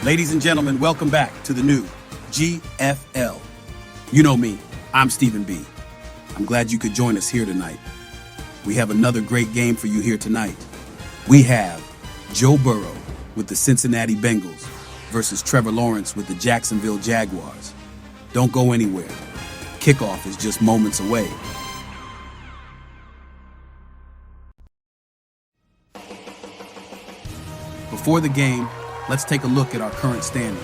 Ladies and gentlemen, welcome back to the new GFL. You know me, I'm Stephen B. I'm glad you could join us here tonight. We have another great game for you here tonight. We have Joe Burrow with the Cincinnati Bengals versus Trevor Lawrence with the Jacksonville Jaguars. Don't go anywhere. Kickoff is just moments away. Before the game, let's take a look at our current standings.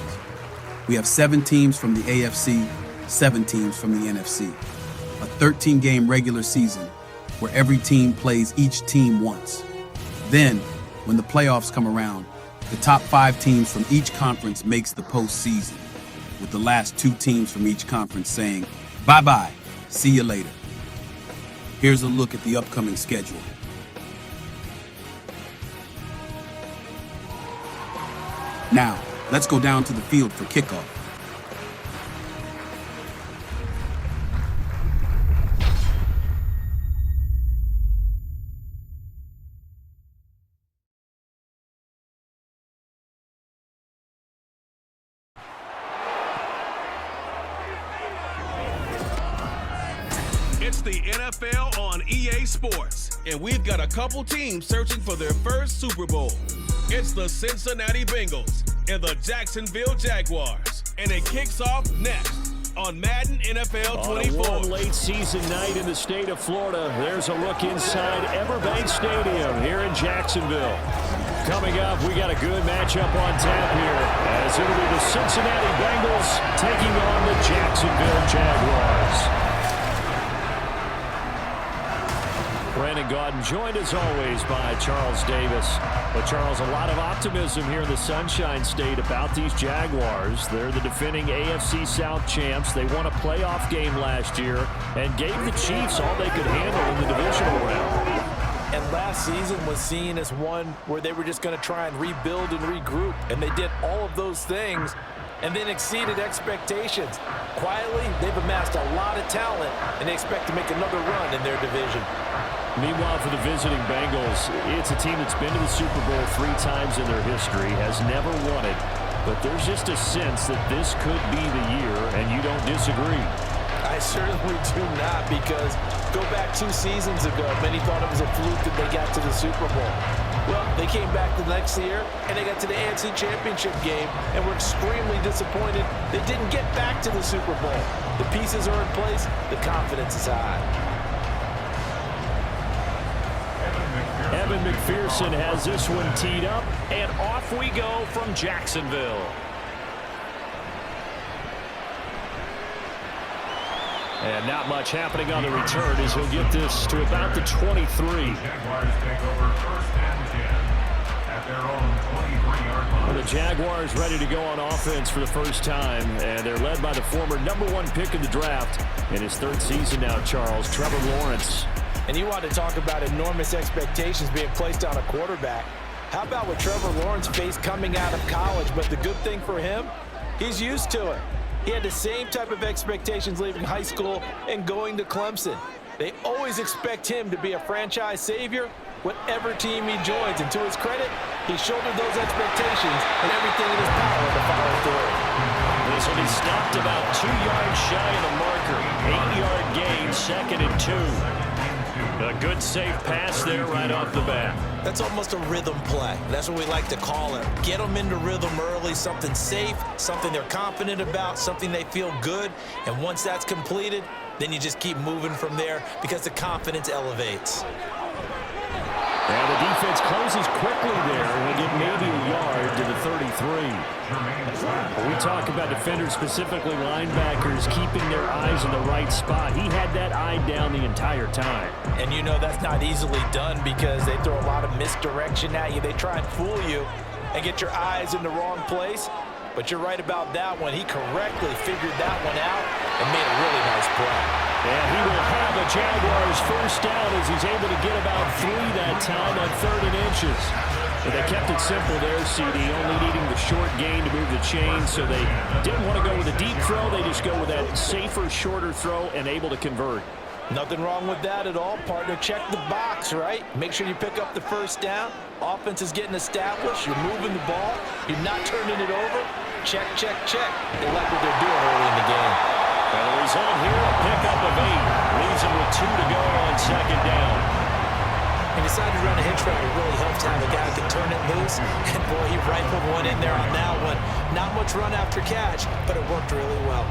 We have 7 teams from the AFC, 7 teams from the NFC. A 13-game regular season where every team plays each team once. Then, when the playoffs come around, the top 5 teams from each conference makes the postseason, with the last 2 teams from each conference saying, bye-bye, see you later. Here's a look at the upcoming schedule. Now, let's go down to the field for kickoff. It's the NFL on EA Sports, and we've got a couple teams searching for their first Super Bowl. It's the Cincinnati Bengals and the Jacksonville Jaguars, and it kicks off next on Madden NFL 24. On a warm late season night in the state of Florida, there's a look inside Everbank Stadium here in Jacksonville. Coming up, we got a good matchup on tap here, as it'll be the Cincinnati Bengals taking on the Jacksonville Jaguars. Brandon Gaudin joined as always by Charles Davis. But Charles, a lot of optimism here in the Sunshine State about these Jaguars. They're the defending AFC South champs. They won a playoff game last year and gave the Chiefs all they could handle in the divisional round. And last season was seen as one where they were just going to try and rebuild and regroup. And they did all of those things and then exceeded expectations. Quietly, they've amassed a lot of talent, and they expect to make another run in their division. Meanwhile, for the visiting Bengals, it's a team that's been to the Super Bowl 3 times in their history, has never won it. But there's just a sense that this could be the year, and you don't disagree. I certainly do not, because go back 2 seasons ago, many thought it was a fluke that they got to the Super Bowl. Well, they came back the next year, and they got to the AFC Championship game, and were extremely disappointed they didn't get back to the Super Bowl. The pieces are in place. The confidence is high. Evan McPherson has this one teed up, and off we go from Jacksonville. And not much happening on the return as he'll get this to about the 23. Jaguars take over first and 10 at their own 23-yard line. The Jaguars ready to go on offense for the first time, and they're led by the former #1 pick in the draft in his 3rd season now, Charles, Trevor Lawrence. And you want to talk about enormous expectations being placed on a quarterback. How about what Trevor Lawrence faced coming out of college? But the good thing for him, he's used to it. He had the same type of expectations leaving high school and going to Clemson. They always expect him to be a franchise savior, whatever team he joins. And to his credit, he shouldered those expectations and everything in his power to follow through. This one he stopped about 2 yards shy of the marker. 8-yard gain, 2nd and 2. A good safe pass there right off the bat. That's almost a rhythm play. That's what we like to call it. Get them into rhythm early, something safe, something they're confident about, something they feel good. And once that's completed, then you just keep moving from there because the confidence elevates. And the defense closes quickly there. We'll get maybe a yard to the 33. When we talk about defenders, specifically linebackers, keeping their eyes in the right spot, he had that eye down the entire time. And you know that's not easily done because they throw a lot of misdirection at you. They try and fool you and get your eyes in the wrong place. But you're right about that one. He correctly figured that one out and made a really nice play. And he will have a Jaguars first down as he's able to get about 3 that time on 3rd and inches. But they kept it simple there, CD, only needing the short gain to move the chain, so they didn't want to go with a deep throw. They just go with that safer, shorter throw and able to convert. Nothing wrong with that at all, partner. Check the box, right? Make sure you pick up the first down. Offense is getting established. You're moving the ball. You're not turning it over. Check, check, check. They like what they're doing early in the game. And the result here, a pickup of 8. Leaves them with 2 to go on second down. He decided to run a hitch route. It really helps to have a guy who can turn it loose. And, boy, he rifled one in there on that one. Not much run after catch, but it worked really well.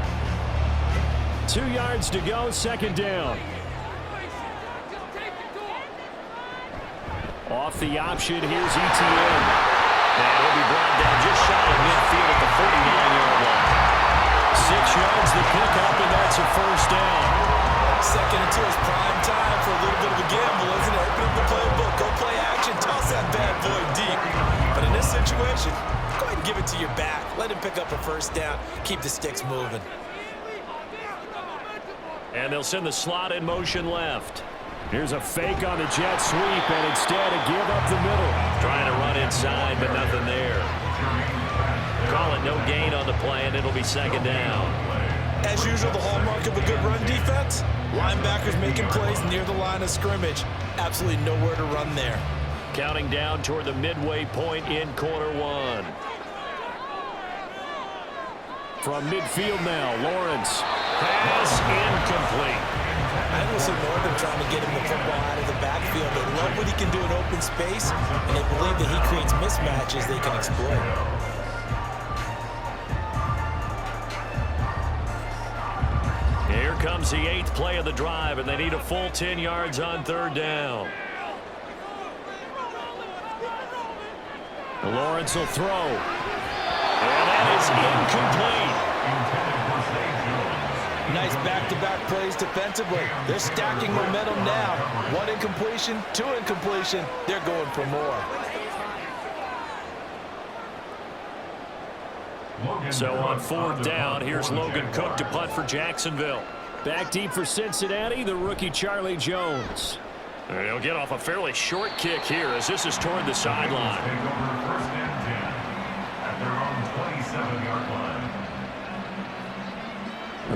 2 yards to go, second down. Off the option, here's ETN. And he'll be brought down just shy of midfield at the 49-yard line. 6 yards the pickup, and that's a first down. Second and 2 is prime time for a little bit of a gamble, isn't it? Open up the playbook, go play action, toss that bad boy deep. But in this situation, go ahead and give it to your back. Let him pick up a first down. Keep the sticks moving. And they'll send the slot in motion left. Here's a fake on the jet sweep, and instead a give up the middle. Trying to run inside, but nothing there. Call it no gain on the play, and it'll be second down. As usual, the hallmark of a good run defense, linebackers making plays near the line of scrimmage. Absolutely nowhere to run there. Counting down toward the midway point in quarter 1. From midfield now, Lawrence. Pass incomplete. I will see Northern trying to get him the football out of the backfield. They love what he can do in open space, and they believe that he creates mismatches they can exploit. Here comes the 8th play of the drive, and they need a full 10 yards on third down. Lawrence will throw. And that is incomplete. Nice back-to-back plays defensively. They're stacking momentum now. 1 incompletion, 2 incompletion. They're going for more. So on fourth down, here's Logan Cook to punt for Jacksonville. Back deep for Cincinnati, the rookie Charlie Jones. And he'll get off a fairly short kick here as this is toward the sideline. Take over first and 10 at their own 27-yard line.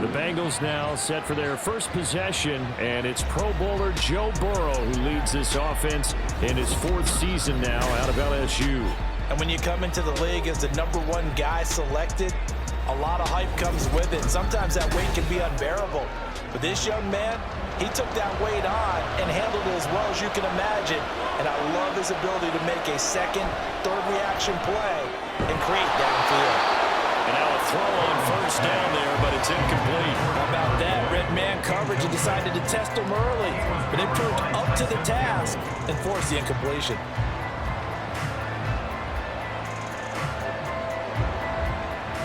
The Bengals now set for their first possession, and it's Pro Bowler Joe Burrow who leads this offense in his 4th season now out of LSU. And when you come into the league as the #1 guy selected, a lot of hype comes with it. Sometimes that weight can be unbearable. But this young man, he took that weight on and handled it as well as you can imagine. And I love his ability to make a second, third reaction play and create downfield. And now a throw on first down there, but it's incomplete. How about that? Red man coverage and decided to test him early. But they proved up to the task and forced the incompletion.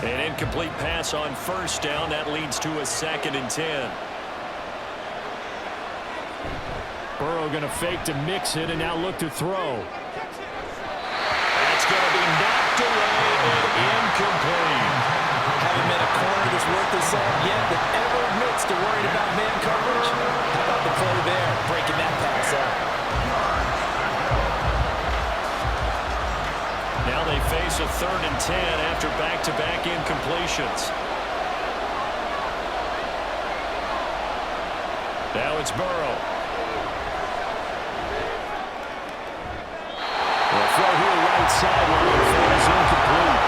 An incomplete pass on first down. That leads to a 2nd and 10. Burrow going to fake to mix it and now look to throw. That's going to be knocked away and incomplete. Haven't met a corner that's worth his salt yet that ever admits to worrying about man coverage. How about the play there, breaking that pass up? Now they face a 3rd and 10 after back-to-back incompletions. Now it's Burrow. The throw here right sideline is incomplete.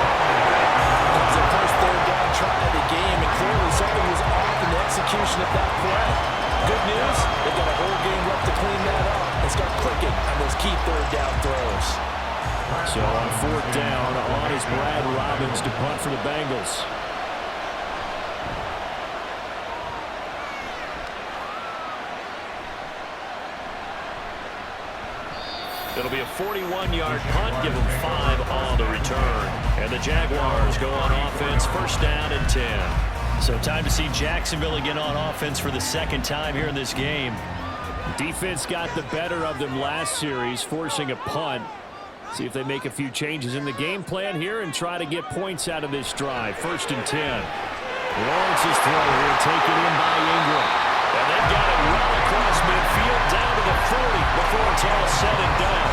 Comes the first third down try of the game, and clearly something was off in the execution of that play. Good news, they've got a whole game left to clean that up and start clicking on those key third down throws. So on fourth down, on is Brad Robbins to punt for the Bengals. It'll be a 41-yard punt, give them 5 on the return. And the Jaguars go on offense, first down and 10. So time to see Jacksonville again on offense for the 2nd time here in this game. Defense got the better of them last series, forcing a punt. See if they make a few changes in the game plan here and try to get points out of this drive. First and 10. Lawrence's throw here taken in by Ingram. And they've got it well across midfield down to the 40 before it's all said and done.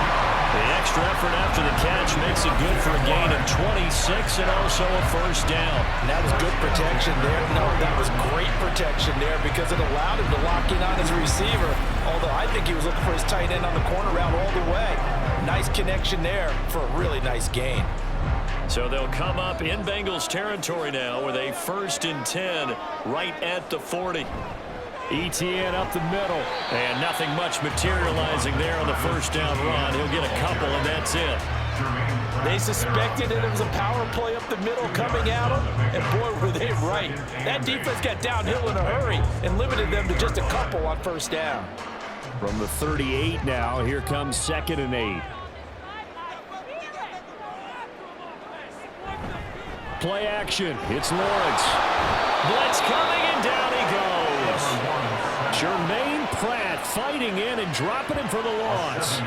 The extra effort after the catch makes it good for a gain of 26 6 and also a first down. And that was good protection there. No, that was great protection there because it allowed him to lock in on his receiver, although I think he was looking for his tight end on the corner route all the way. Nice connection there for a really nice gain. So they'll come up in Bengals territory now with a 1st and 10 right at the 40. ETN up the middle, and nothing much materializing there on the first down run. He'll get a couple, and that's it. They suspected that it was a power play up the middle coming at them, and boy, were they right. That defense got downhill in a hurry and limited them to just a couple on first down. From the 38 now, here comes 2nd and 8. Play action. It's Lawrence. Blitz coming, and down he goes. Jermaine Pratt fighting in and dropping him for the loss.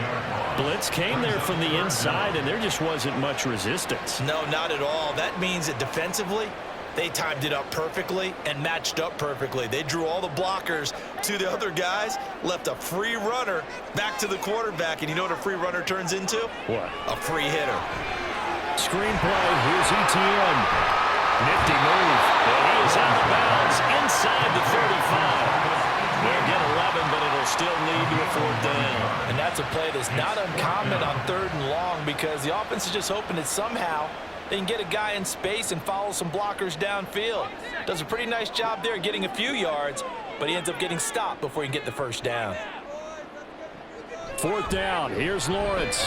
Blitz came there from the inside, and there just wasn't much resistance. No, not at all. That means that defensively, they timed it up perfectly and matched up perfectly. They drew all the blockers to the other guys, left a free runner back to the quarterback, and you know what a free runner turns into? What? A free hitter. Screenplay, here's ETN. Nifty move. And he is out of bounds inside the 35. They'll get 11, but it'll still lead to a 4th down. And that's a play that's not uncommon on 3rd and long because the offense is just hoping that somehow they can get a guy in space and follow some blockers downfield. Does a pretty nice job there getting a few yards, but he ends up getting stopped before he can get the first down. 4th down. Here's Lawrence.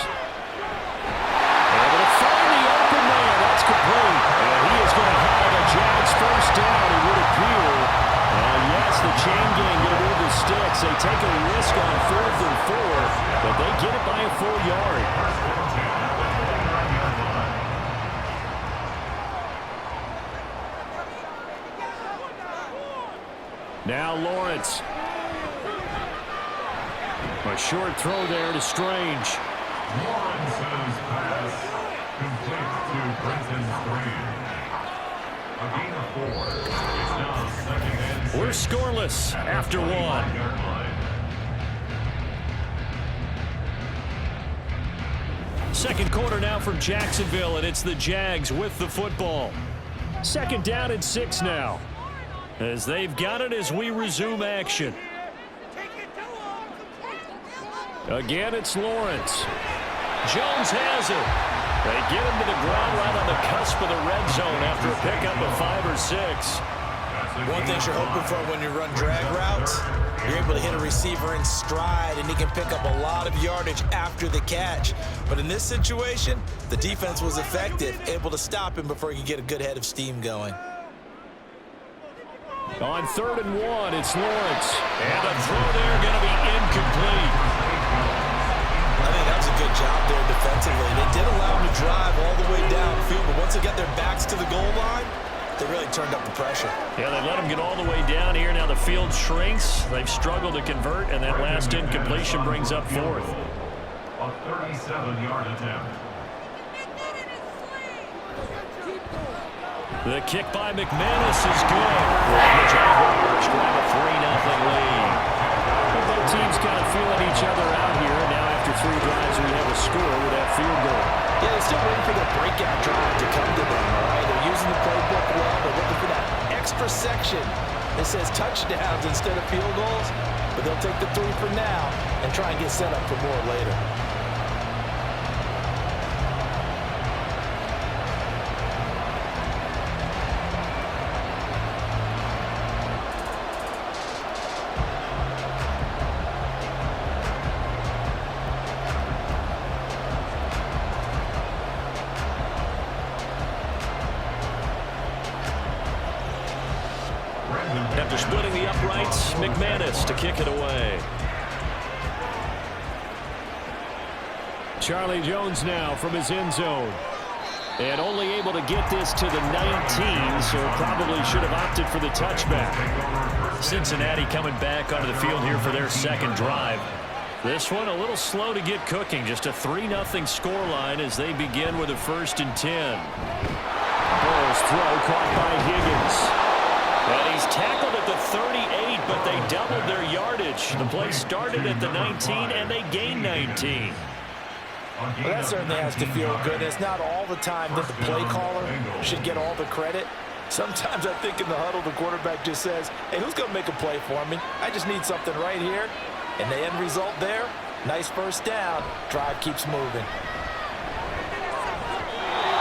Able to find the open man. That's complete. And he is going to have a Jags first down, it would appear. And yes, the chain gang going to move the sticks. They take a risk on 4th and 4, but they get it by a 4-yard. Now Lawrence. A short throw there to Strange. Lawrence's pass complete to Brenton Strange. A gain of 4. It's now 2nd and 6. We're scoreless after 1. Second quarter now from Jacksonville, and it's the Jags with the football. 2nd down and 6 now, as they've got it as we resume action. Again, it's Lawrence. Jones has it. They get him to the ground right on the cusp of the red zone after a pickup of 5 or 6. One thing you're hoping for when you run drag routes, you're able to hit a receiver in stride, and he can pick up a lot of yardage after the catch. But in this situation, the defense was effective, able to stop him before he could get a good head of steam going. On 3rd and 1, it's Lawrence. And the throw there going to be incomplete. I think that was a good job there defensively. They did allow him to drive all the way downfield, but once they got their backs to the goal line, they really turned up the pressure. Yeah, they let him get all the way down here. Now the field shrinks. They've struggled to convert, and that last incompletion brings up 4th. A 37-yard attempt. The kick by McManus is good. The Jaguars grab a 3-0 lead. Both teams kind of feeling each other out here. Now after 3 drives, we have a score with that field goal. Yeah, they're still waiting for their breakout drive to come to them, all right? They're using the playbook well. They're looking for that extra section that says touchdowns instead of field goals. But they'll take the 3 for now and try and get set up for more later. After splitting the uprights, McManus to kick it away. Charlie Jones now from his end zone. And only able to get this to the 19, so probably should have opted for the touchback. Cincinnati coming back onto the field here for their 2nd drive. This one a little slow to get cooking. Just a 3-0 scoreline as they begin with a 1st and 10. Burrow's throw caught by Higgins. And he's tackled at the 38, but they doubled their yardage. The play started at the 19, and they gained 19. Well, that certainly has to feel good. It's not all the time that the play caller should get all the credit. Sometimes I think in the huddle, the quarterback just says, hey, who's going to make a play for me? I just need something right here. And the end result there, nice first down. Drive keeps moving.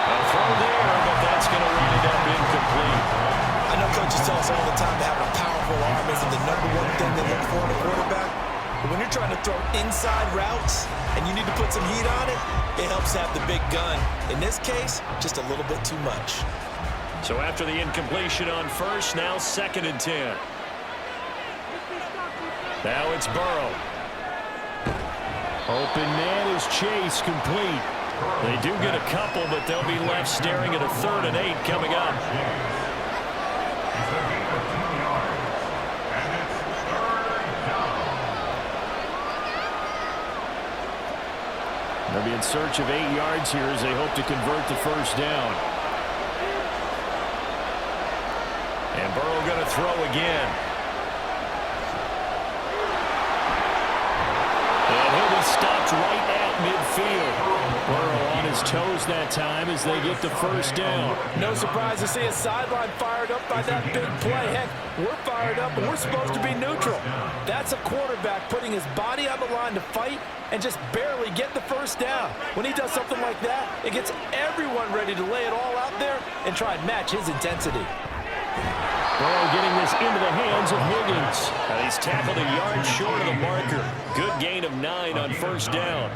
A throw there, but that's going to wind up incomplete. I know coaches tell us all the time that having a powerful arm isn't the number one thing they look for in a quarterback. But when you're trying to throw inside routes and you need to put some heat on it, it helps have the big gun. In this case, just a little bit too much. So after the incompletion on first, now 2nd and 10. Now it's Burrow. Open man is Chase, complete. They do get a couple, but they'll be left staring at a 3rd and 8 coming up. They'll be in search of 8 yards here as they hope to convert the first down. And Burrow going to throw again. And he'll be stopped right at midfield. Burrow on his toes that time as they get the first down. No surprise to see a sideline fired up by that big play. Heck, we're fired up and we're supposed to be neutral. That's a quarterback putting his body on the line to fight and just barely get the first down. When he does something like that, it gets everyone ready to lay it all out there and try and match his intensity. Burrow getting this into the hands of Higgins. And he's tackled a yard short of the marker. Good gain of 9 on first down.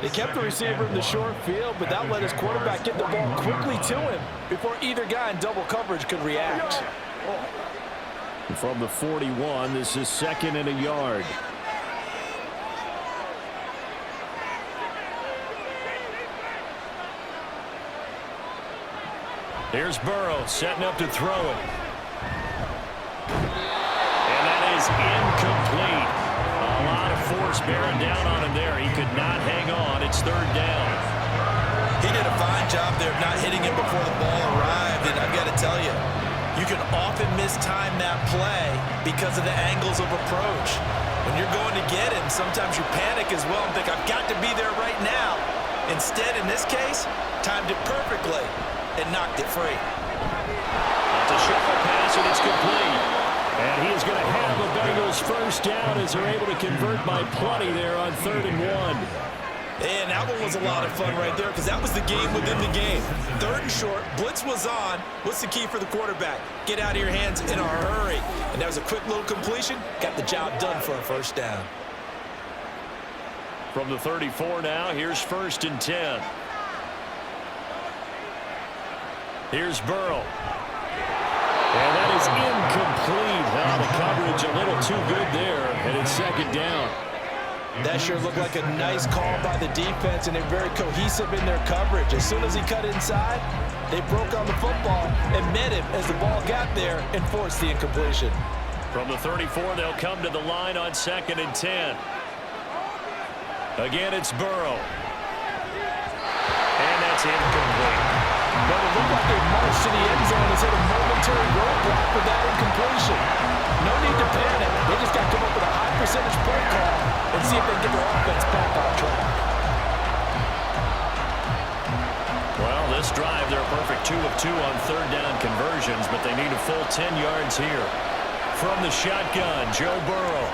They kept the receiver in the short field, but that let his quarterback get the ball quickly to him before either guy in double coverage could react. From the 41, this is 2nd and a yard. Here's Burrow setting up to throw it. And that is incomplete. A lot of force bearing down on him there. He could not hang on. It's 3rd down. He did a fine job there of not hitting him before the ball arrived, and I've got to tell you, you can often mistime that play because of the angles of approach. When you're going to get him, sometimes you panic as well and think, I've got to be there right now. Instead, in this case, timed it perfectly and knocked it free. It's a shuffle pass, and it's complete. And he is going to have the Bengals first down as they're able to convert by plenty there on 3rd and 1. And that one was a lot of fun right there because that was the game within the game. 3rd and short, blitz was on. What's the key for the quarterback? Get out of your hands in a hurry. And that was a quick little completion. Got the job done for a first down. From the 34 now, here's 1st and 10. Here's Burrow. And that is incomplete. Now the coverage a little too good there, and it's 2nd down. That sure looked like a nice call by the defense, and they're very cohesive in their coverage. As soon as he cut inside, they broke on the football and met him as the ball got there and forced the incompletion. From the 34, they'll come to the line on 2nd and 10. Again, it's Burrow. And that's incomplete. But it looked like they marched to the end zone and hit a momentary roadblock for that incompletion. No need to panic. They just got to come up with a high percentage play call and see if they can get their offense back on track. Well, this drive, they're a perfect 2 of 2 on 3rd down conversions, but they need a full 10 yards here. From the shotgun, Joe Burrow.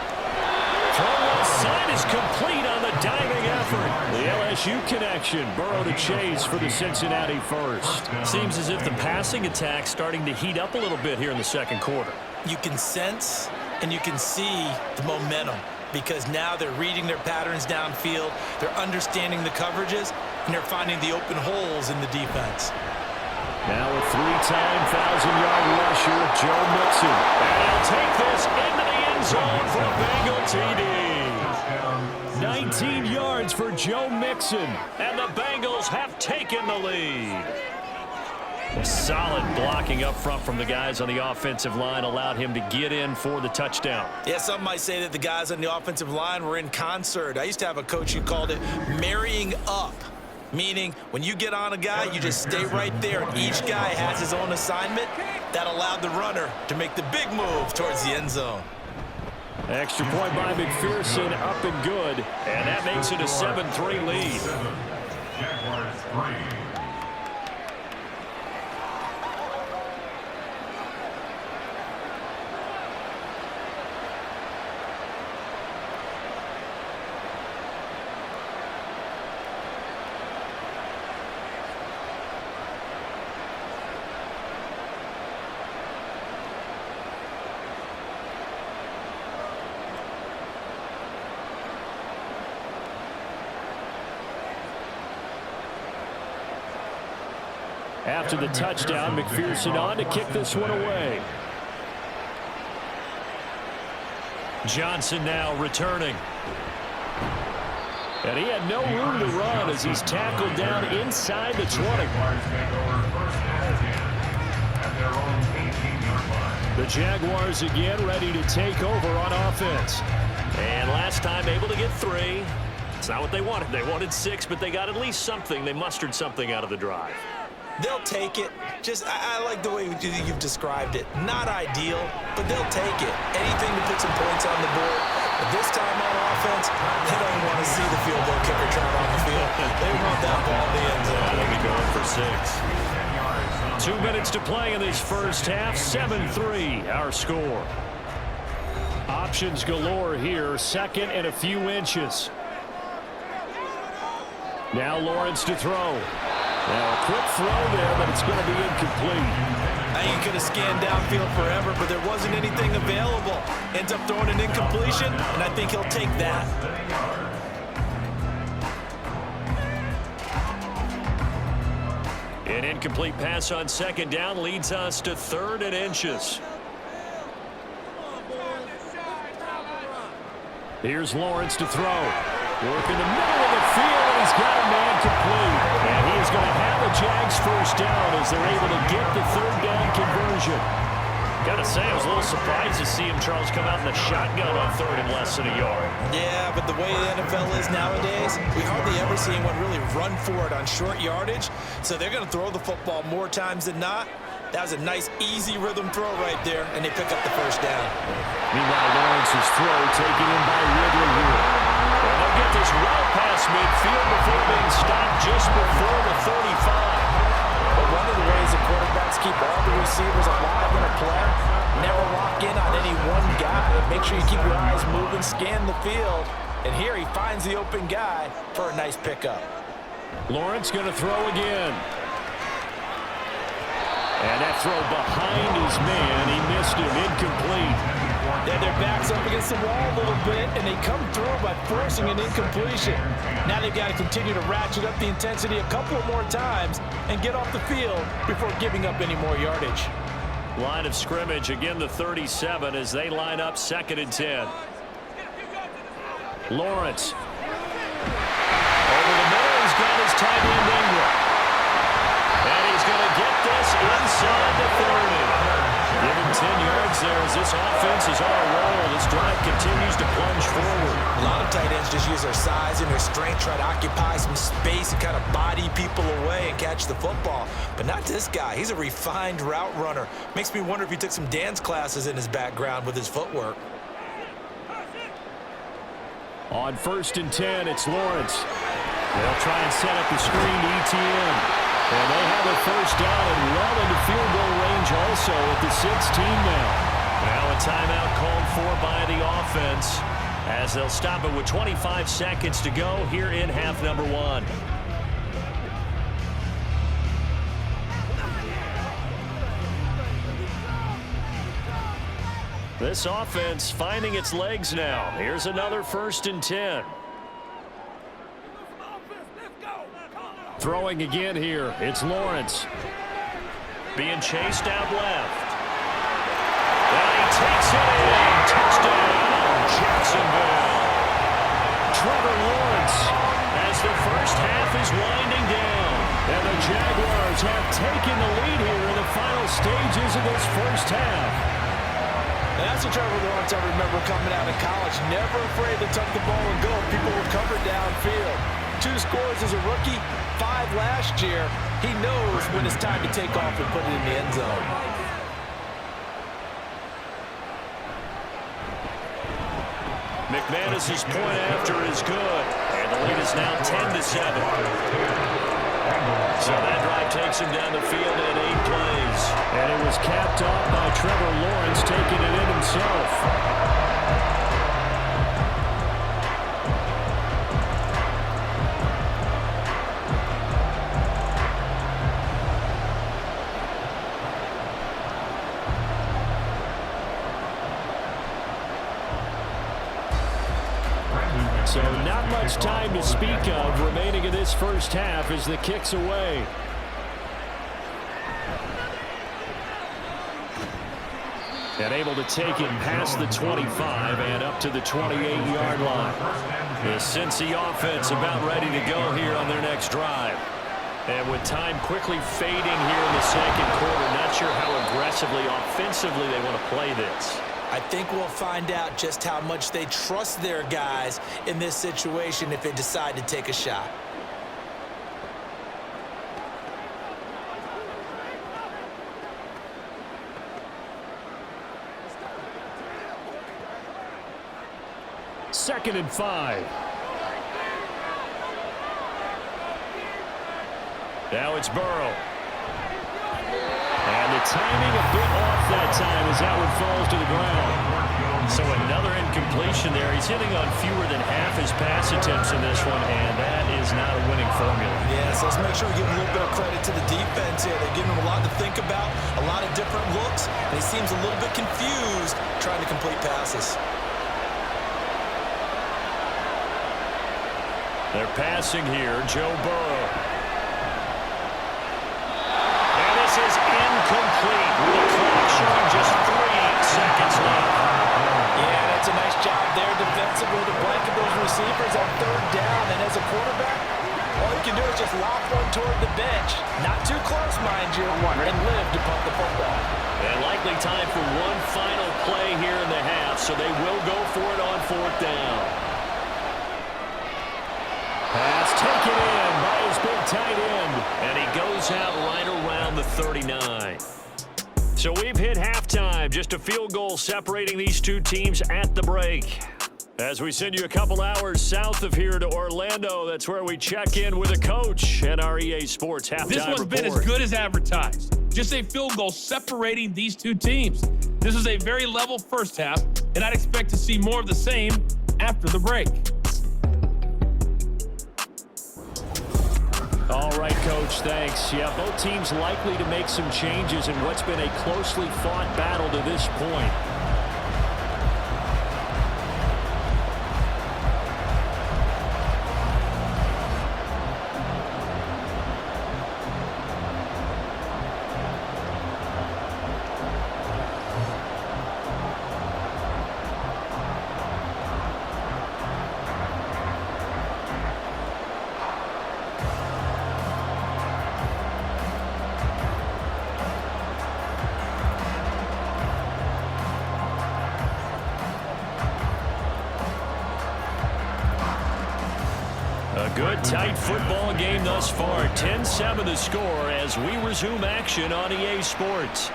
Throw left side is complete on the diving effort. The LSU connection, Burrow to Chase for the Cincinnati first. Seems as if the passing attack's starting to heat up a little bit here in the 2nd quarter. You can sense and you can see the momentum because now they're reading their patterns downfield, they're understanding the coverages, and they're finding the open holes in the defense. Now a 3-time 1,000-yard rusher, Joe Mixon. And he'll take this into the end zone for a Bengal TD. 19 yards for Joe Mixon, and the Bengals have taken the lead. Solid blocking up front from the guys on the offensive line allowed him to get in for the touchdown. Yeah, some might say that the guys on the offensive line were in concert. I used to have a coach who called it marrying up, meaning when you get on a guy, you just stay right there, and each guy has his own assignment. That allowed the runner to make the big move towards the end zone. Extra point by McPherson, up and good. And that makes it a 7-3 lead. Jaguars 3. After the touchdown, McPherson on to kick this one away. Johnson now returning. And he had no room to run as he's tackled down inside the 20. The Jaguars again ready to take over on offense. And last time able to get 3. It's not what they wanted. They wanted 6, but they got at least something. They mustered something out of the drive. They'll take it. I like the way you've described it. Not ideal, but they'll take it. Anything to put some points on the board. But this time on offense, they don't want to see the field goal kicker trying on the field. They want that ball in the end zone. They'll be going for 6. 2 minutes to play in this first half. 7-3 our score. Options galore here. Second and a few inches. Now Lawrence to throw. Now a quick throw there, but it's going to be incomplete. I think he could have scanned downfield forever, but there wasn't anything available. Ends up throwing an incompletion, and I think he'll take that. An incomplete pass on second down leads us to 3rd and inches. Here's Lawrence to throw. Work in the middle of the field, and he's got a man complete. And he is going to have the Jags first down as they're able to get the 3rd down conversion. Got to say, I was a little surprised to see him, Charles, come out in the shotgun on 3rd and less than a yard. Yeah, but the way the NFL is nowadays, we hardly ever see anyone really run for it on short yardage. So they're going to throw the football more times than not. That was a nice, easy rhythm throw right there, and they pick up the first down. Meanwhile, Lawrence's throw taken in by Ridley here. And they'll get this well past midfield before being stopped just before the 35. But one of the ways the quarterbacks keep all the receivers alive in a play, never lock in on any one guy. Make sure you keep your eyes moving, scan the field. And here he finds the open guy for a nice pickup. Lawrence going to throw again. And that throw behind his man, he missed him, incomplete. Yeah, their back's up against the wall a little bit, and they come through by forcing an incompletion. Now they've got to continue to ratchet up the intensity a couple more times and get off the field before giving up any more yardage. Line of scrimmage, again the 37 as they line up 2nd and 10. Lawrence. Over the middle, he's got his tight end Ingram. And he's going to get this inside the 30. Give him 10 yards there as this offense is on a roll. This drive continues to plunge forward. A lot of tight ends just use their size and their strength, try to occupy some space and kind of body people away and catch the football. But not this guy. He's a refined route runner. Makes me wonder if he took some dance classes in his background with his footwork. On 1st and 10, it's Lawrence. They'll try and set up the screen to ETN. And they have a first down and well into field goal range also at the 16 now. Now a timeout called for by the offense as they'll stop it with 25 seconds to go here in half number 1. This offense finding its legs now. Here's another 1st and 10. Throwing again here, it's Lawrence. Being chased out left. And he takes it in. Touchdown, Jacksonville. Trevor Lawrence as the first half is winding down. And the Jaguars have taken the lead here in the final stages of this first half. And that's what Trevor Lawrence I remember coming out of college. Never afraid to tuck the ball and go. People were covered downfield. 2 scores as a rookie, 5 last year. He knows when it's time to take off and put it in the end zone. McManus's point after is good, and the lead is now 10-7. So that drive takes him down the field in 8 plays. And it was capped off by Trevor Lawrence taking it in himself. So not much time to speak of remaining in this first half as the kick's away. And able to take it past the 25 and up to the 28-yard line. The Cincy offense about ready to go here on their next drive. And with time quickly fading here in the second quarter, not sure how aggressively, offensively they want to play this. I think we'll find out just how much they trust their guys in this situation if they decide to take a shot. Second and 5. Now it's Burrow. And the timing a bit off that time as that one falls to the ground. So another incompletion there. He's hitting on fewer than half his pass attempts in this one, and that is not a winning formula. Yes, let's make sure we give a little bit of credit to the defense here. They're giving him a lot to think about, a lot of different looks, and he seems a little bit confused trying to complete passes. They're passing here, Joe Burrow. Is incomplete with the clock showing just 3 seconds left. Yeah, that's a nice job there defensively to blanket those receivers on third down. And as a quarterback, all you can do is just lob one toward the bench. Not too close, mind you, and live to punt the football. And likely time for one final play here in the half, so they will go for it on 4th down. Pass taken in by his big tight end, and he goes out right around the 39. So we've hit halftime, just a field goal separating these two teams at the break. As we send you a couple hours south of here to Orlando, that's where we check in with a coach at our EA Sports halftime This one's report. been as good as advertised. Just a field goal separating these two teams. This is a very level first half, and I'd expect to see more of the same after the break. All right, Coach, thanks. Yeah, both teams likely to make some changes in what's been a closely fought battle to this point. Good, tight football game thus far. 10-7 the score as we resume action on EA Sports.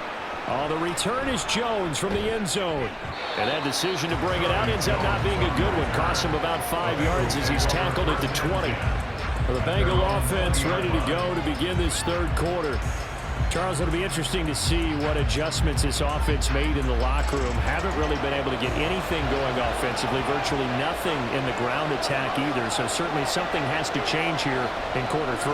The return is Jones from the end zone. And that decision to bring it out ends up not being a good one. Costs him about 5 yards as he's tackled at the 20. The Bengal offense ready to go to begin this third quarter. Charles, it'll be interesting to see what adjustments this offense made in the locker room. Haven't really been able to get anything going offensively, virtually nothing in the ground attack either. So certainly something has to change here in quarter 3.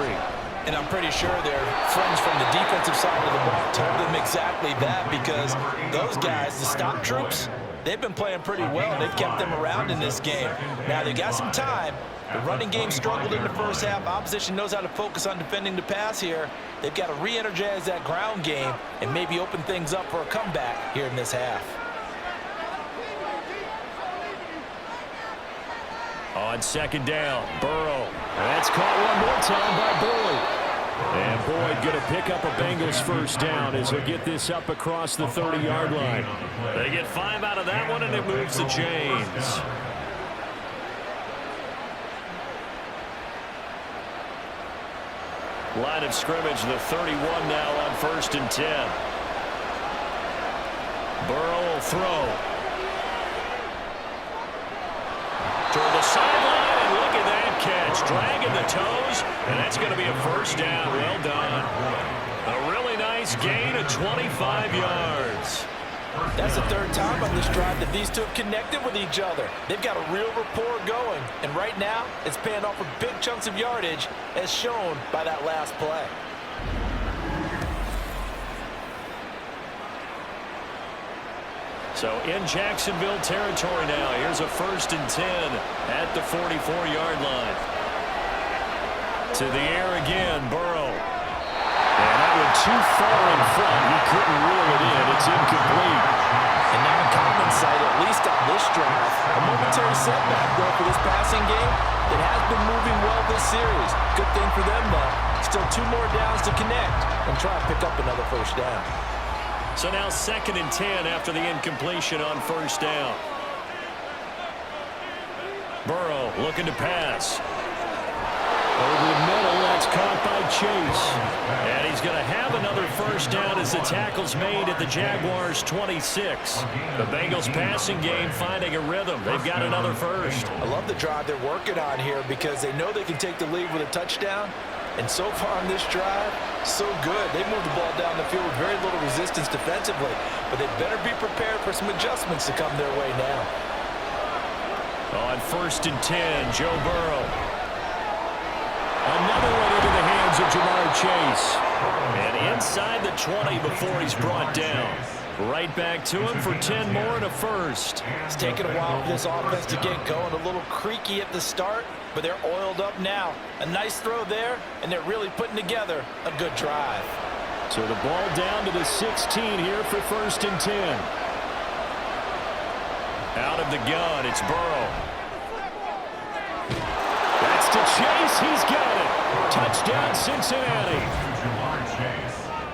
And I'm pretty sure their friends from the defensive side of the ball told them exactly that, because those guys, the stop troops, they've been playing pretty well. They've kept them around in this game. Now, they got some time. The running game struggled in the first half. Opposition knows how to focus on defending the pass here. They've got to re-energize that ground game and maybe open things up for a comeback here in this half. On second down, Burrow. That's caught one more time by Boyd. And Boyd going to pick up a Bengals first down as he'll get this up across the 30-yard line. They get 5 out of that one, and it moves the chains. Line of scrimmage, the 31 now on 1st and 10. Burrow will throw. the sideline, and look at that catch. Dragging the toes, and that's going to be a first down. Well done. A really nice gain of 25 yards. That's the third time on this drive that these two have connected with each other. They've got a real rapport going, and right now it's paying off with big chunks of yardage as shown by that last play. So in Jacksonville territory now, here's a 1st and 10 at the 44-yard line. To the air again, Burrow. And that one too far in front. He couldn't reel it in. It's incomplete. And now in common sight, at least on this drive, a momentary setback though for this passing game. It has been moving well this series. Good thing for them though. Still 2 more downs to connect and try to pick up another first down. So now 2nd and 10 after the incompletion on 1st down. Burrow looking to pass. Over the middle, that's caught by Chase. And he's going to have another first down as the tackle's made at the Jaguars' 26. The Bengals passing game finding a rhythm. They've got another first. I love the drive they're working on here because they know they can take the lead with a touchdown. And so far on this drive, so good. They moved the ball down the field with very little resistance defensively. But they better be prepared for some adjustments to come their way now. On 1st and 10, Joe Burrow. Another one into the hands of Jamar Chase. And inside the 20 before he's brought down. Right back to him for 10 more and a first. It's taken a while for this offense to get going. A little creaky at the start, but they're oiled up now. A nice throw there, and they're really putting together a good drive. So the ball down to the 16 here for 1st and 10. Out of the gun, it's Burrow. That's to Chase. He's got it. Touchdown, Cincinnati.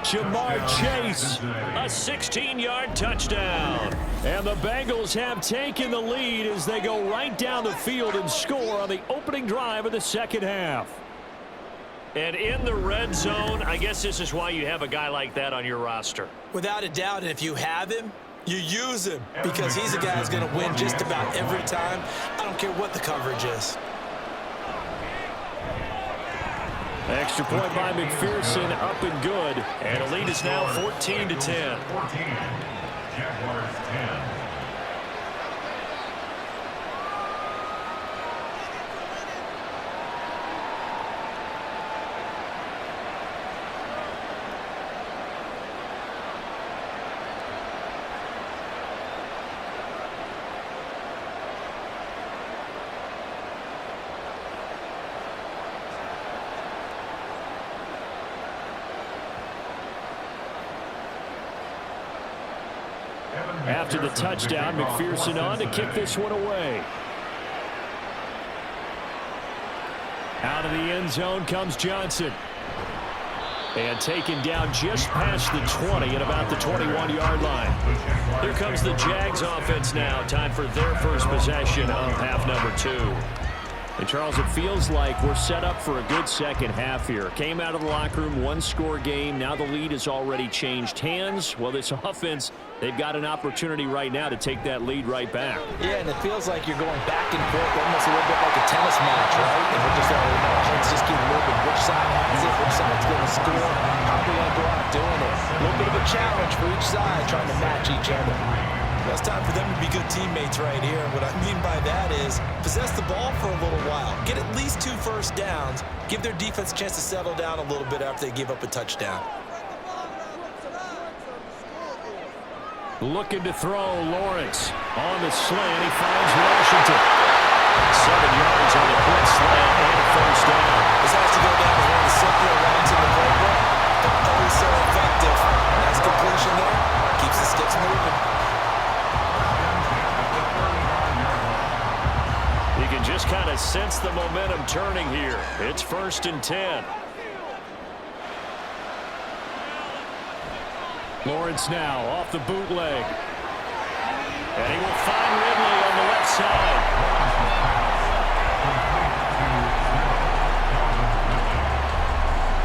Jamar Chase, a 16-yard touchdown. And the Bengals have taken the lead as they go right down the field and score on the opening drive of the 2nd half. And in the red zone, I guess this is why you have a guy like that on your roster. Without a doubt, and if you have him, you use him because he's a guy who's going to win just about every time. I don't care what the coverage is. Extra point by McPherson, up and good. And the lead is now 14-10. 14. Jaguars 10. After the touchdown, McPherson on to kick this one away. Out of the end zone comes Johnson. And taken down just past the 20 at about the 21-yard line. Here comes the Jags offense now. Time for their first possession of half number 2. And Charles, it feels like we're set up for a good second half here. Came out of the locker room, 1-score game. Now the lead has already changed hands. Well, this offense, they've got an opportunity right now to take that lead right back. Yeah, and it feels like you're going back and forth almost a little bit like a tennis match, right? And we're just heads just keep moving. Which side has it? Which side's going to score? How are we going to go out doing it? A little bit of a challenge for each side trying to match each other. Well, it's time for them to be good teammates right here. And what I mean by that is possess the ball for a little while. Get at least 2 first downs. Give their defense a chance to settle down a little bit after they give up a touchdown. Looking to throw, Lawrence on the slant. He finds Washington. 7 yards on the quick slant and a first down. This has to go down as one of the simpler routes in the playbook, but always so effective. Nice completion there. Keeps the sticks moving. You can just kind of sense the momentum turning here. It's 1st and 10. Lawrence now off the bootleg. And he will find Ridley on the left side.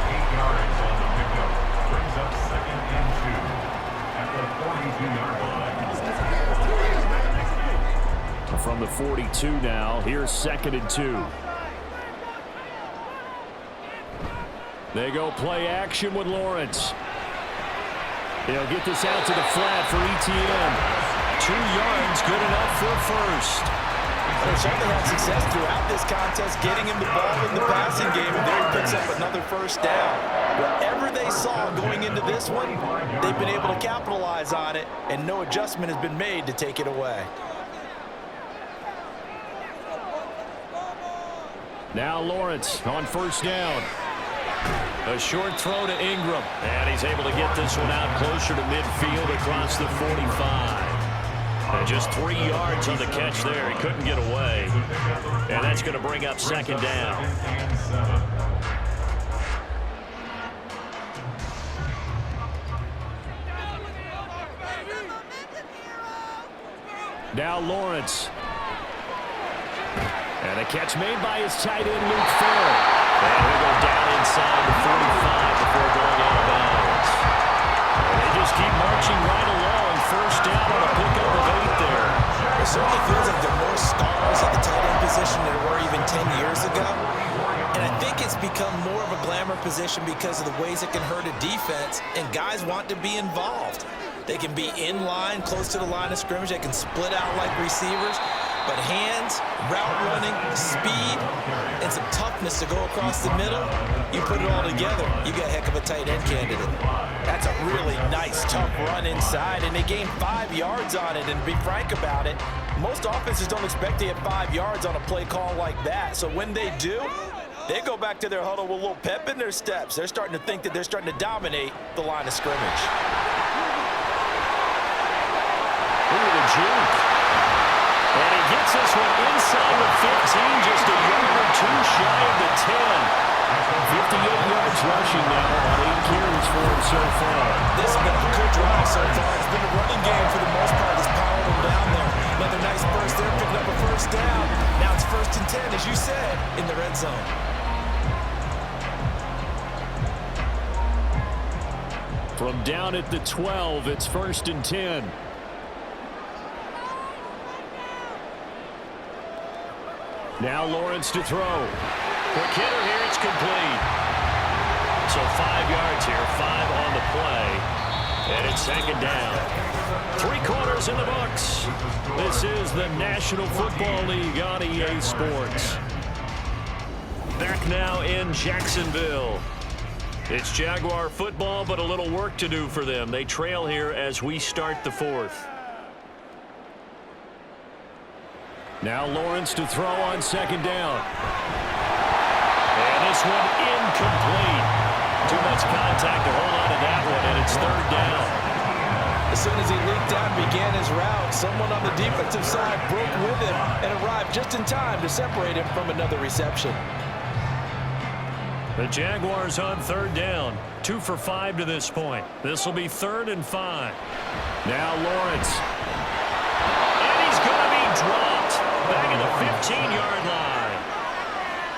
8 yards on the pickup. Brings up 2nd and 2 at the 42-yard line. From from the 42 now. Here's 2nd and 2. They go play action with Lawrence. They'll get this out to the flat for ETN. 2 yards, good enough for a first. They've certainly had success throughout this contest, getting him the ball in the passing game, and there he picks up another first down. Whatever they saw going into this one, they've been able to capitalize on it, and no adjustment has been made to take it away. Now Lawrence on first down. A short throw to Ingram, and he's able to get this one out closer to midfield across the 45. And just 3 yards on the catch there. He couldn't get away. And that's going to bring up 2nd down. Now Lawrence. And a catch made by his tight end, Luke Farrell. And he'll go down inside the 45 before going out of bounds. And they just keep marching right along. First down on a pickup of 8 there. It certainly feels like there are more stars at the tight end position than there were even 10 years ago. And I think it's become more of a glamour position because of the ways it can hurt a defense, and guys want to be involved. They can be in line, close to the line of scrimmage. They can split out like receivers. But hands, route running, speed, and some toughness to go across the middle, you put it all together, you got a heck of a tight end candidate. That's a really nice, tough run inside, and they gained 5 yards on it. And to be frank about it, most offenses don't expect to get 5 yards on a play call like that. So when they do, they go back to their huddle with a little pep in their steps. They're starting to think that they're starting to dominate the line of scrimmage. Look at the juke. And he gets this one inside the 15, just a yard or 2 shy of the 10. 58 yards rushing now on 8 carries for him so far. This has been a good drive so far. It's been a running game for the most part. It's powered them down there. Another nice burst there, picking up a first down. Now it's 1st and 10, as you said, in the red zone. From down at the 12, it's 1st and 10. Now Lawrence to throw. Quick hitter here, it's complete. So 5 yards here, 5 on the play. And it's 2nd down. 3 quarters in the books. This is the National Football League on EA Sports. Back now in Jacksonville. It's Jaguar football, but a little work to do for them. They trail here as we start the 4th. Now Lawrence to throw on 2nd down. And this one incomplete. Too much contact to hold on to that one, and it's 3rd down. As soon as he leaked out and began his route, someone on the defensive side broke with him and arrived just in time to separate him from another reception. The Jaguars on 3rd down. 2 for 5 to this point. This will be 3rd and 5. Now Lawrence. And he's going to be dropped. Back at the 15-yard line.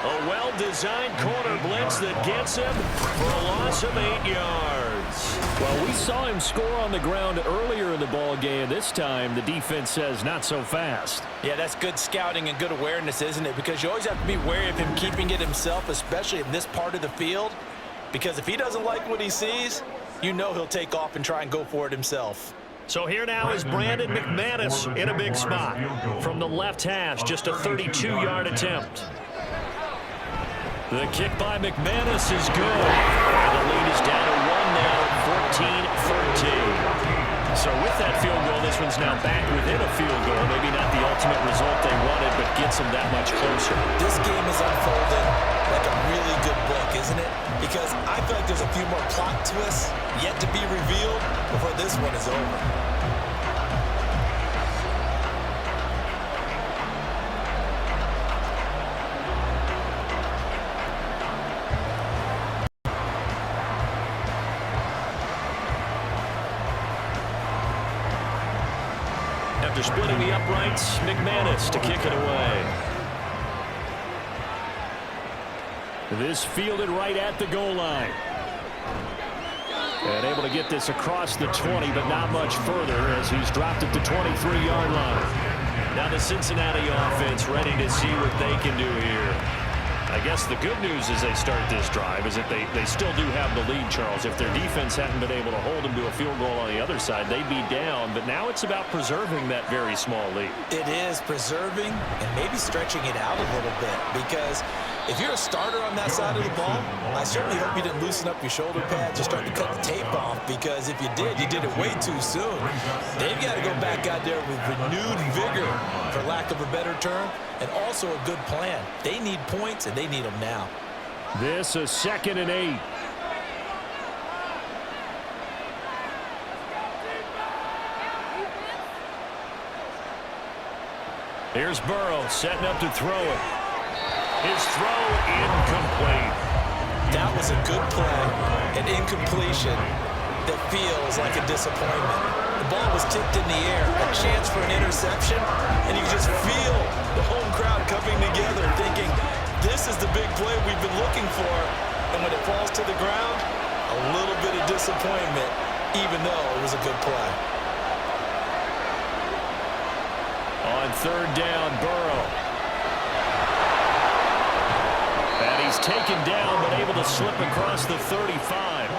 A well-designed corner blitz that gets him for a loss of 8 yards. Well, we saw him score on the ground earlier in the ball game. This time, the defense says not so fast. Yeah, that's good scouting and good awareness, isn't it? Because you always have to be wary of him keeping it himself, especially in this part of the field. Because if he doesn't like what he sees, you know he'll take off and try and go for it himself. So here now is Brandon McManus in a big spot. From the left hash, just a 32-yard attempt. The kick by McManus is good. And the lead is down to 1 now, 14-13. So with that field goal, this one's now back within a field goal. Maybe not the ultimate result they wanted, but gets them that much closer. This game is unfolding like a really good book, isn't it? Because I feel like there's a few more plot twists yet to be revealed before this one is over. After splitting the uprights, McManus to kick it away. This fielded right at the goal line. And able to get this across the 20, but not much further as he's dropped at the 23-yard line. Now the Cincinnati offense ready to see what they can do here. I guess the good news as they start this drive is that they still do have the lead, Charles. If their defense hadn't been able to hold them to a field goal on the other side, they'd be down. But now it's about preserving that very small lead. It is preserving and maybe stretching it out a little bit, because if you're a starter on that side of the ball, I certainly hope you didn't loosen up your shoulder pads or start to cut the tape off, because if you did it way too soon. They've got to go back out there with renewed vigor, for lack of a better term, and also a good plan. They need points, and they need them now. This is 2nd and 8. Here's Burrow setting up to throw it. His throw incomplete. That was a good play, an incompletion that feels like a disappointment. The ball was tipped in the air, a chance for an interception, and you just feel the home crowd coming together thinking, this is the big play we've been looking for. And when it falls to the ground, a little bit of disappointment, even though it was a good play. On 3rd down, Burrow. And he's taken down, but able to slip across the 35.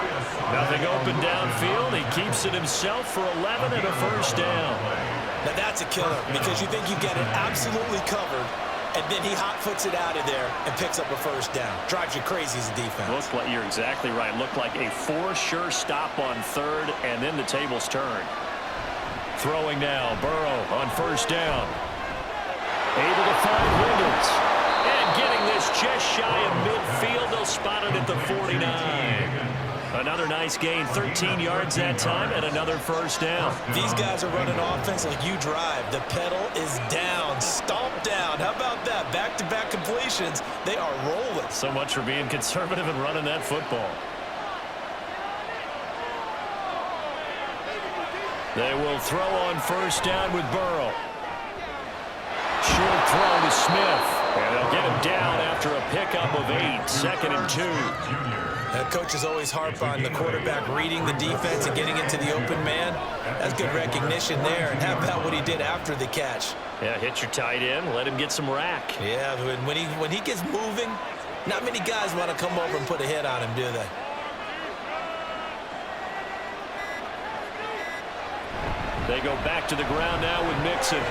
Nothing open downfield. He keeps it himself for 11 and a 1st down. Now that's a killer, because you think you get it absolutely covered, and then he hot-foots it out of there and picks up a 1st down. Drives you crazy as a defense. Looked like, you're exactly right. Looked like a for-sure stop on 3rd, and then the tables turn. Throwing now, Burrow on 1st down. Able to find Reynolds. And getting this just shy of midfield. They'll spot it at the 49. Another nice gain, 13 yards that time, and another 1st down. These guys are running offense like you drive. The pedal is down, stomped down. How about that? Back-to-back completions. They are rolling. So much for being conservative and running that football. They will throw on 1st down with Burrow. Short throw to Smith. And they'll get him down after a pickup of 8. 2nd and 2. Coaches always harp on the quarterback reading the defense and getting into the open man. That's good recognition there. And how about what he did after the catch? Yeah, hit your tight end. Let him get some rack. Yeah, when he gets moving, not many guys want to come over and put a hit on him, do they? They go back to the ground now with Mixon.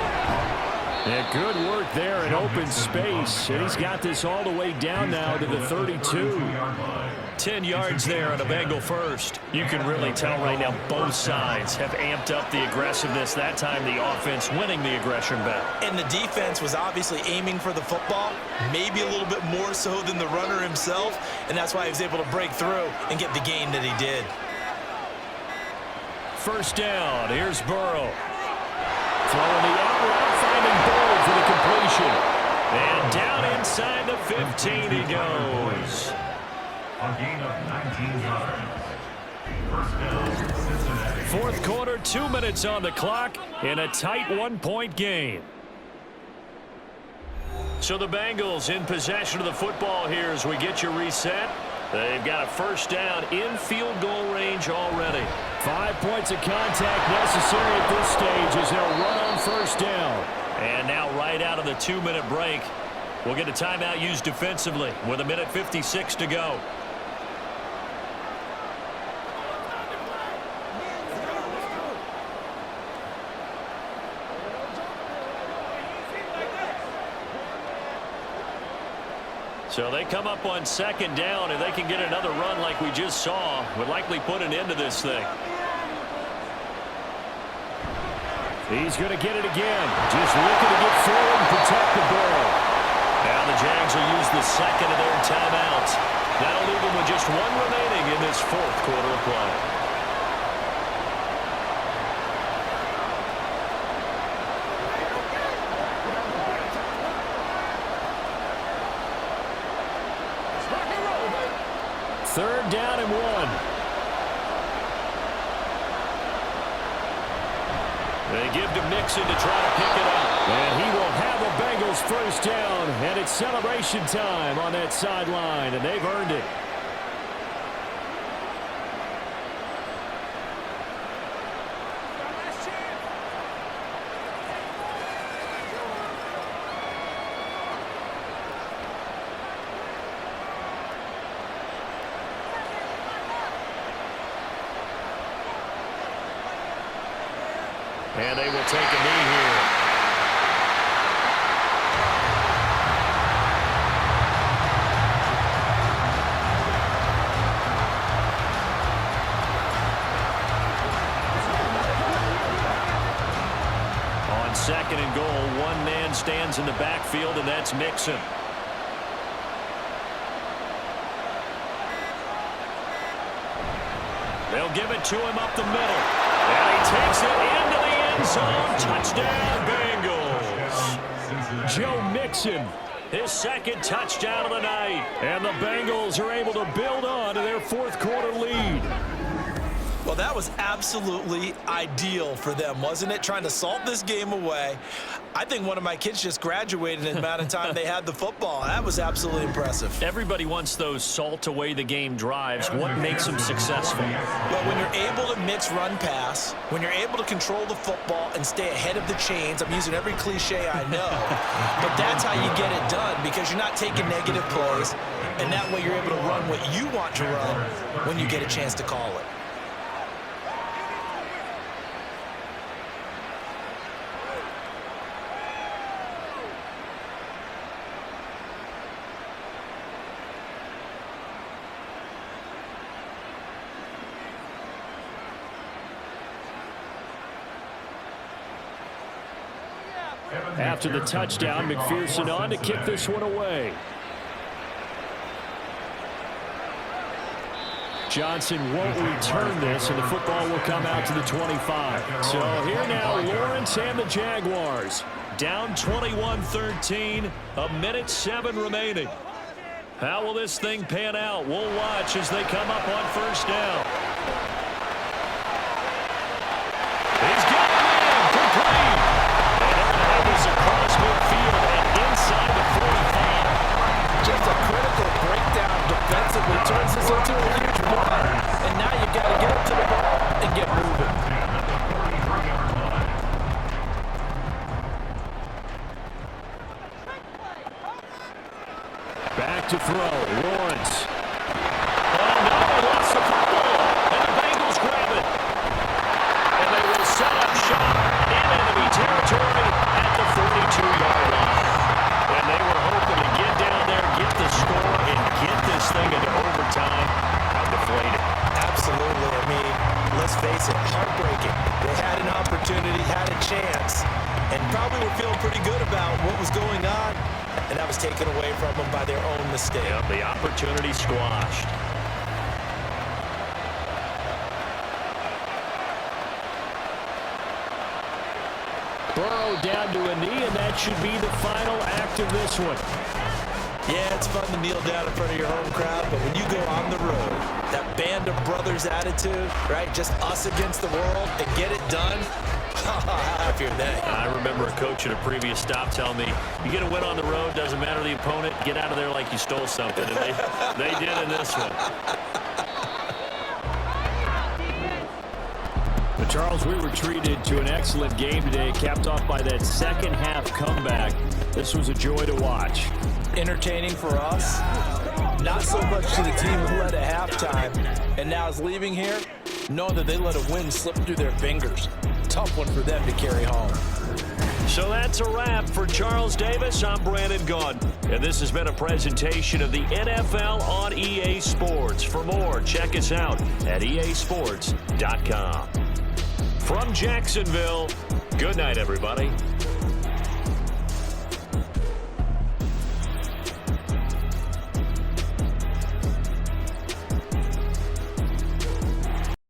Yeah, good work there in open space. And he's got this all the way down now to the 32. 10 yards there on a Bengal 1st. You can really tell right now both sides have amped up the aggressiveness. That time the offense winning the aggression battle. And the defense was obviously aiming for the football, maybe a little bit more so than the runner himself. And that's why he was able to break through and get the gain that he did. 1st down. Here's Burrow. Throwing the out route, finding Bull for the completion. And down inside the 15 he goes. A gain of 19 yards. 1st down, Cincinnati. 4th quarter, 2 minutes on the clock in a tight 1-point game. So the Bengals in possession of the football here as we get you reset. They've got a 1st down in field goal range already. 5 points of contact necessary at this stage as they'll run on 1st down. And now right out of the 2-minute break, we'll get a timeout used defensively with 1:56 to go. So they come up on 2nd down, and they can get another run like we just saw. Would likely put an end to this thing. He's going to get it again. Just looking to get forward and protect the ball. Now the Jags will use the 2nd of their timeouts. That'll leave them with just 1 remaining in this 4th quarter of play. Third down and 1. They give to Mixon to try to pick it up. And he will have a Bengals 1st down. And it's celebration time on that sideline. And they've earned it. And they will take a knee here. On second and goal, one man stands in the backfield, and that's Mixon. They'll give it to him up the middle. And he takes it into the end zone. Touchdown, Bengals. Joe Mixon, his second touchdown of the night. And the Bengals are able to build on to their fourth quarter lead. Well, that was absolutely ideal for them, wasn't it? Trying to salt this game away. I think one of my kids just graduated in the amount of time they had the football. That was absolutely impressive. Everybody wants those salt away the game drives. What makes them successful? Well, when you're able to mix run pass, when you're able to control the football and stay ahead of the chains, I'm using every cliche I know, but that's how you get it done, because you're not taking negative plays, and that way you're able to run what you want to run when you get a chance to call it. After the touchdown, McPherson on to kick this one away. Johnson won't return this, and the football will come out to the 25. So here now, Lawrence and the Jaguars. Down 21-13, 1:07 remaining. How will this thing pan out? We'll watch as they come up on first down. He's got it in, complete. And it was across midfield and inside the 45. Just a critical breakdown defensively turns this into a huge play. And now you've got to get up to the ball and get moving. Back to throw, Lawrence. Oh no, he lost the football. And the Bengals grab it. And they will set up shop in enemy territory at the 42-yard line. And they were hoping to get down there, get the score, and get this thing into overtime. How deflated. Absolutely. I mean, let's face it, heartbreaking. They had an opportunity, had a chance, and probably were feeling pretty good about what was going on, and that was taken away from them by their own mistake. Yep, the opportunity squashed. Burrow down to a knee, and that should be the final act of this one. Yeah, it's fun to kneel down in front of your home crowd, but when you go on the road, that band of brothers attitude, right, just us against the world, and get it done, how happy are they? I remember a coach at a previous stop telling me, you get a win on the road, doesn't matter the opponent, get out of there like you stole something. And they did in this one. But Charles, we were treated to an excellent game today, capped off by that second half comeback. This was a joy to watch. Entertaining for us, not so much to the team who led at halftime and now is leaving here, knowing that they let a win slip through their fingers. Tough one for them to carry home. So that's a wrap for Charles Davis. I'm Brandon Gaudin, and this has been a presentation of the NFL on EA Sports. For more, check us out at easports.com. From Jacksonville, good night, everybody.